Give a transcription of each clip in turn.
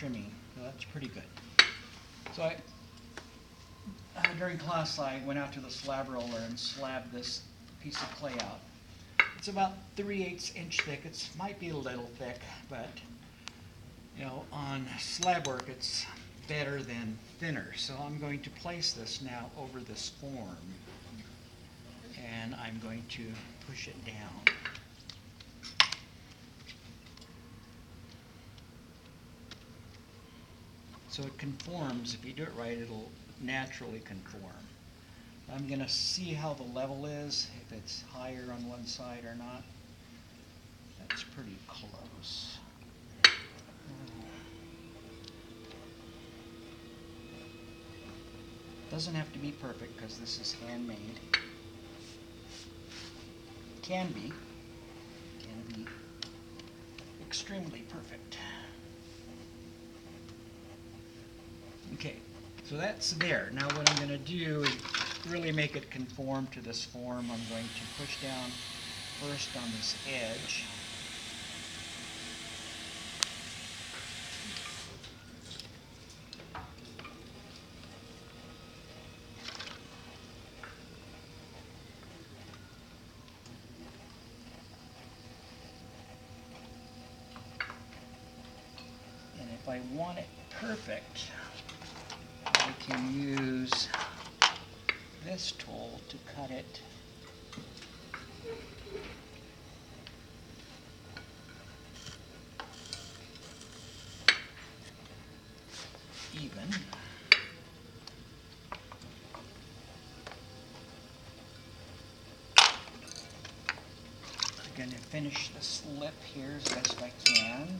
trimming, so that's pretty good. So during class I went out to the slab roller and slabbed this piece of clay out. It's about 3/8 inch thick. It might be a little thick, but you know, on slab work it's better than thinner. So I'm going to place this now over this form, and I'm going to push it down. So it conforms. If you do it right, it'll naturally conform. I'm going to see how the level is, if it's higher on one side or not. That's pretty close. Doesn't have to be perfect because this is handmade. Can be extremely perfect. Okay, so that's there. Now what I'm going to do is really make it conform to this form. I'm going to push down first on this edge. And if I want it perfect, I can use this tool to cut it even. I'm going to finish the slip here as best I can.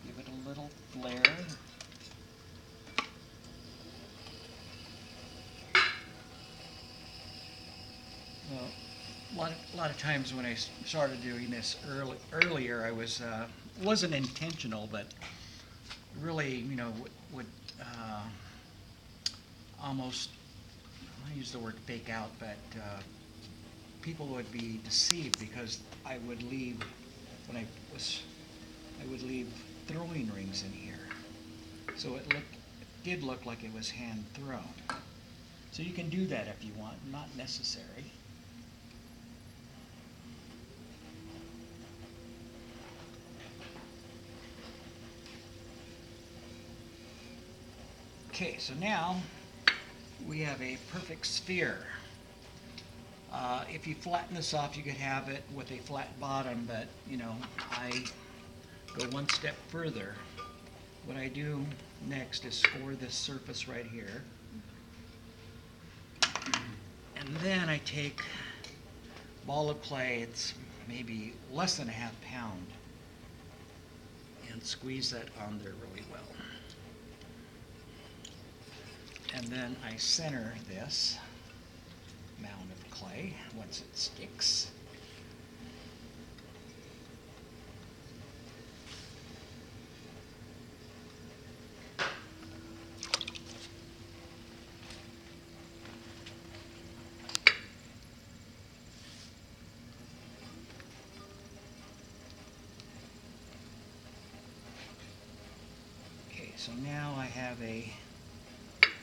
Give it a little flare. A lot of times when I started doing this earlier, I wasn't intentional, but really, you know, would almost, I use the word fake out, but people would be deceived because I would leave throwing rings in here, so it did look like it was hand thrown. So you can do that if you want, not necessary. Okay, so now we have a perfect sphere. If you flatten this off, you could have it with a flat bottom, but you know, I go one step further. What I do next is score this surface right here. And then I take a ball of clay, it's maybe less than a ½ pound, and squeeze that on there really well. And then I center this mound of clay once it sticks. Okay, so now I have a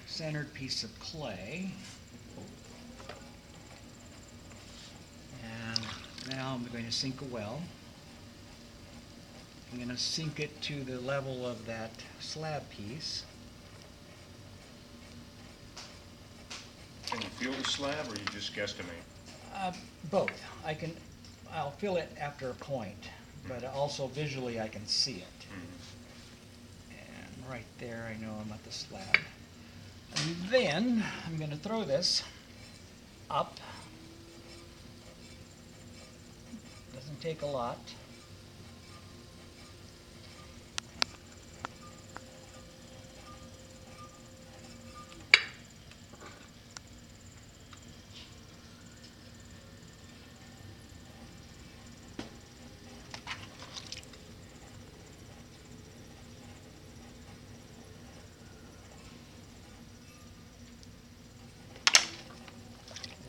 centered piece of clay, and now I'm going to sink a well. I'm going to sink it to the level of that slab piece. Can you feel the slab, or you just guesstimate? Both. I'll feel it after a point, but also visually I can see it. And right there I know I'm at the slab. And then I'm going to throw this up. Doesn't take a lot.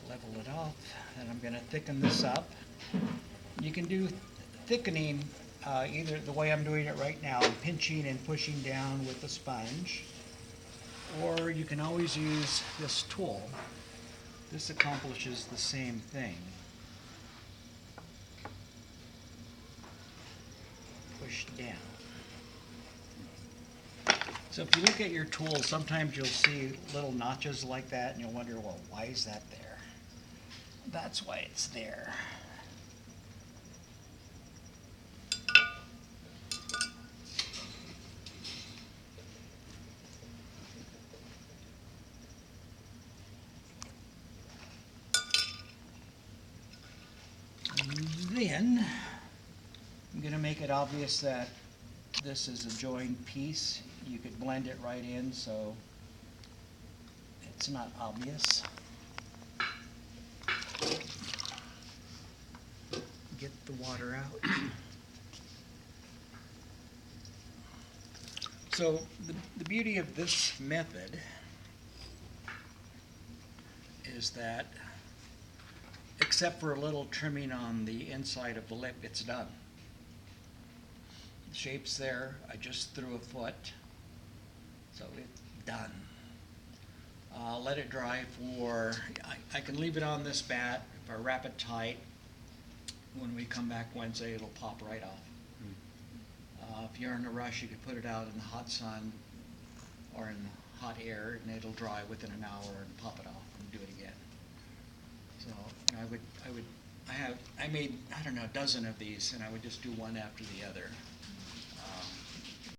Level it off, and I'm going to thicken this up. You can do thickening either the way I'm doing it right now, I'm pinching and pushing down with the sponge, or you can always use this tool. This accomplishes the same thing. Push down. So if you look at your tool, sometimes you'll see little notches like that, and you'll wonder, well, why is that there? That's why it's there. Then I'm going to make it obvious that this is a joined piece. You could blend it right in so it's not obvious. Get the water out. So the beauty of this method is that except for a little trimming on the inside of the lip, it's done. The shape's there. I just threw a foot, so it's done. Let it dry for, I can leave it on this bat. If I wrap it tight, when we come back Wednesday, it'll pop right off. If you're in a rush, you could put it out in the hot sun or in hot air, and it'll dry within an hour and pop it off and do it again. So I made, I don't know, a dozen of these, and I would just do one after the other.